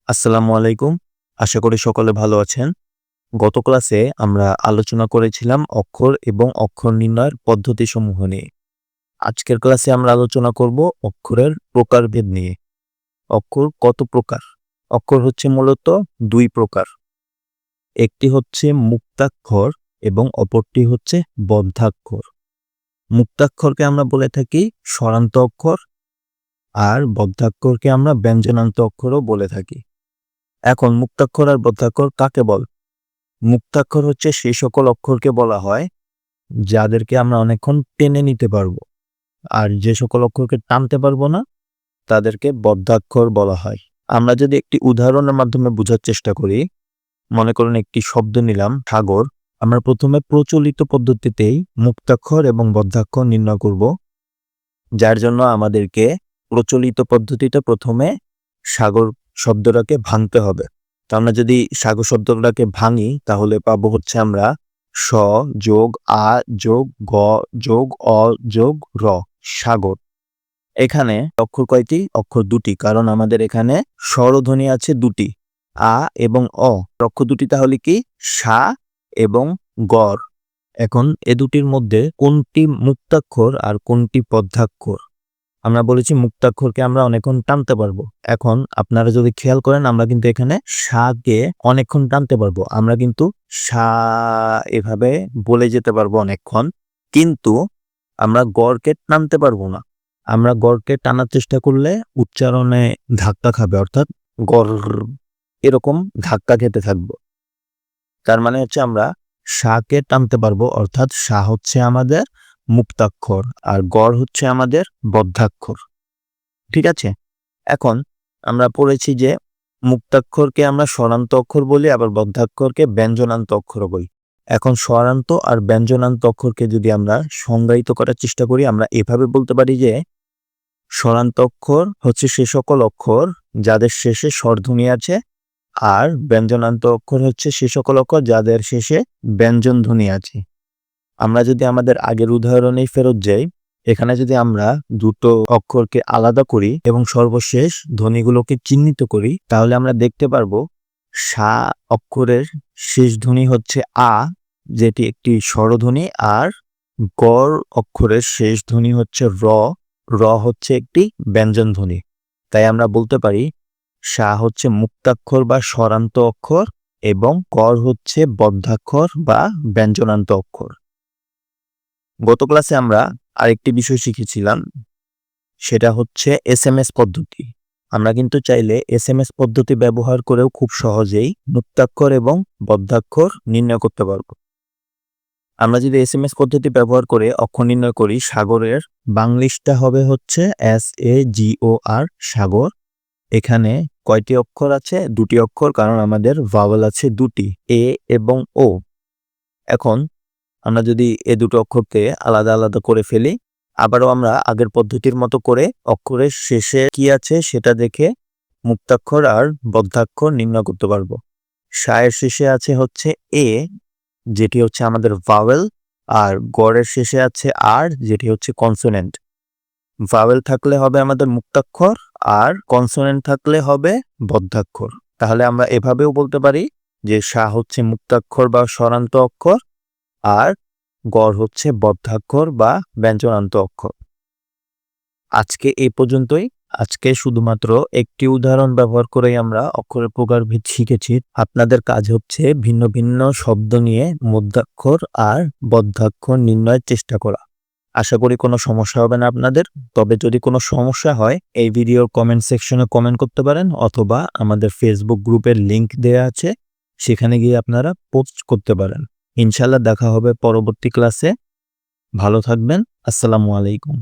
আসসালামু আলাইকুম। আশা করি সকলে ভালো আছেন। গত ক্লাসে আমরা আলোচনা করেছিলাম অক্ষর এবং অক্ষর নির্ণয়ের পদ্ধতিসমূহ নিয়ে। আজকের ক্লাসে আমরা আলোচনা করব অক্ষরের প্রকারভেদ নিয়ে। অক্ষর কত প্রকার? অক্ষর হচ্ছে মূলত দুই প্রকার। একটি হচ্ছে মুক্তাক্ষর এবং অপরটি হচ্ছে বদ্ধাক্ষর। মুক্তাক্ষরকে আমরা বলে থাকি স্বরান্ত অক্ষর, আর বদ্ধাক্ষরকে আমরা ব্যঞ্জনান্ত অক্ষরও বলে থাকি। এখন মুক্তাক্ষর আর বদ্ধাক্ষর কাকে বলে? মুক্তাক্ষর হচ্ছে সেই সকল অক্ষরকে বলা হয় যাদেরকে আমরা অনেকক্ষণ টেনে নিতে পারবো, আর যে সকল অক্ষরকে টানতে পারবো না তাদেরকে বদ্ধাক্ষর বলা হয়। আমরা যদি একটি উদাহরণের মাধ্যমে বোঝার চেষ্টা করি, মনে করুন একটি শব্দ নিলাম সাগর। আমরা প্রথমে প্রচলিত পদ্ধতিতেই মুক্তাক্ষর এবং বদ্ধাক্ষর নির্ণয় করব, যার জন্য আমাদেরকে প্রচলিত পদ্ধতিতে প্রথমে সাগর শব্দটাকে ভাঙতে হবে। তো আমরা যদি সাগর শব্দটাকে ভাঙি তাহলে পাবো হচ্ছে আমরা স যোগ আ যোগ গ যোগ অ যোগ র, সাগর। এখানে অক্ষর কয়টি? অক্ষর দুটি, কারণ আমাদের এখানে স্বরধ্বনি আছে দুটি, আ এবং অ। অক্ষর দুটি তাহলে কি? সা এবং গর। এখন এ দুটির মধ্যে কোনটি মুক্তাক্ষর আর কোনটি বদ্ধাক্ষর? আমরা বলেছি মুক্তাক্ষরকে আমরা অনেকক্ষণ টানতে পারবো। এখন আপনারা যদি খেয়াল করেন, আমরা কিন্তু এখানে সাকে অনেকক্ষণ টানতে পারবো। আমরা কিন্তু সা এভাবে বলে যেতে পারবো অনেকক্ষণ, কিন্তু আমরা গড়কে টানতে পারবো না। আমরা গড়কে টানার চেষ্টা করলে উচ্চারণে ধাক্কা খাবে, অর্থাৎ গড় এরকম ধাক্কা খেতে থাকবো। তার মানে হচ্ছে আমরা সাকে টানতে পারবো, অর্থাৎ সা হচ্ছে আমাদের মুক্তাক্ষর আর গড় হচ্ছে আমাদের বদ্ধাক্ষর। ঠিক আছে? এখন আমরা পড়েছি যে মুক্তাক্ষরকে আমরা স্বরান্ত অক্ষর বলি, আবার বদ্ধাক্ষরকে ব্যঞ্জনান্ত অক্ষর বলি। এখন স্বরান্ত আর ব্যঞ্জনান্ত অক্ষরকে যদি আমরা সংজ্ঞায়িত করার চেষ্টা করি, আমরা এভাবে বলতে পারি যে স্বরান্ত অক্ষর হচ্ছে সে সকল অক্ষর যাদের শেষে স্বরধ্বনি আছে, আর ব্যঞ্জনান্ত অক্ষর হচ্ছে সে সকল অক্ষর যাদের শেষে ব্যঞ্জন ধ্বনি আছে। আমরা যদি আমাদের আগের উদাহরণেই ফেরত যাই, এখানে যদি আমরা দুটো অক্ষরকে আলাদা করি এবং সর্বশেষ ধ্বনিগুলোকে চিহ্নিত করি, তাহলে আমরা দেখতে পারবো সা অক্ষরের শেষ ধ্বনি হচ্ছে আ, যেটি একটি স্বরধ্বনি, আর গড় অক্ষরের শেষ ধ্বনি হচ্ছে র। র হচ্ছে একটি ব্যঞ্জন ধ্বনি। তাই আমরা বলতে পারি সা হচ্ছে মুক্তাক্ষর বা স্বরান্ত অক্ষর এবং গড় হচ্ছে বদ্ধাক্ষর বা ব্যঞ্জনান্ত অক্ষর। গত ক্লাসে আমরা আরেকটি বিষয় শিখেছিলাম, সেটা হচ্ছে এসএমএস পদ্ধতি। আমরা কিন্তু চাইলে এসএমএস পদ্ধতি ব্যবহার করেও খুব সহজেই মুক্তাক্ষর এবং বদ্ধাক্ষর নির্ণয় করতে পারবো। আমরা যদি এসএমএস পদ্ধতি ব্যবহার করে অক্ষর নির্ণয় করি, সাগরের বাংলিশটা হবে হচ্ছে SAGOR, সাগর। এখানে কয়টি অক্ষর আছে? দুটি অক্ষর, কারণ আমাদের ভাওয়েল আছে দুটি, এ এবং ও। এখন আমরা যদি এ দুটো অক্ষরকে আলাদা আলাদা করে ফেলি, আবারও আমরা আগের পদ্ধতির মতো করে অক্ষরের শেষে কি আছে সেটা দেখে মুক্তাক্ষর আর বদ্ধাক্ষর নির্ণয় করতে পারবো। সায়ের শেষে আছে হচ্ছে এ, যেটি হচ্ছে আমাদের ভাওয়েল, আর গড়ের শেষে আছে আর, যেটি হচ্ছে কনসোনেন্ট। ভাওয়েল থাকলে হবে আমাদের মুক্তাক্ষর, আর কনসোনেন্ট থাকলে হবে বদ্ধাক্ষর। তাহলে আমরা এভাবেও বলতে পারি যে সা হচ্ছে মুক্তাক্ষর বা স্বরান্ত অক্ষর, আর গড় হচ্ছে বদ্ধাক্ষর বা ব্যঞ্জনান্ত অক্ষর। আজকে এই পর্যন্তই। আজকে শুধুমাত্র একটি উদাহরণ ব্যবহার করেই আমরা অক্ষরের প্রকারভেদ শিখেছি। আপনাদের কাজ হচ্ছে ভিন্ন ভিন্ন শব্দ নিয়ে মধ্যাক্ষর আর বদ্ধাক্ষর নির্ণয়ের চেষ্টা করা। আশা করি কোনো সমস্যা হবে না আপনাদের। তবে যদি কোনো সমস্যা হয়, এই ভিডিওর কমেন্ট সেকশনে কমেন্ট করতে পারেন, অথবা আমাদের ফেসবুক গ্রুপের লিংক দেয়া আছে, সেখানে গিয়ে আপনারা পোস্ট করতে পারেন। ইনশাআল্লাহ দেখা হবে পরবর্তী ক্লাসে। ভালো থাকবেন। আসসালামু আলাইকুম।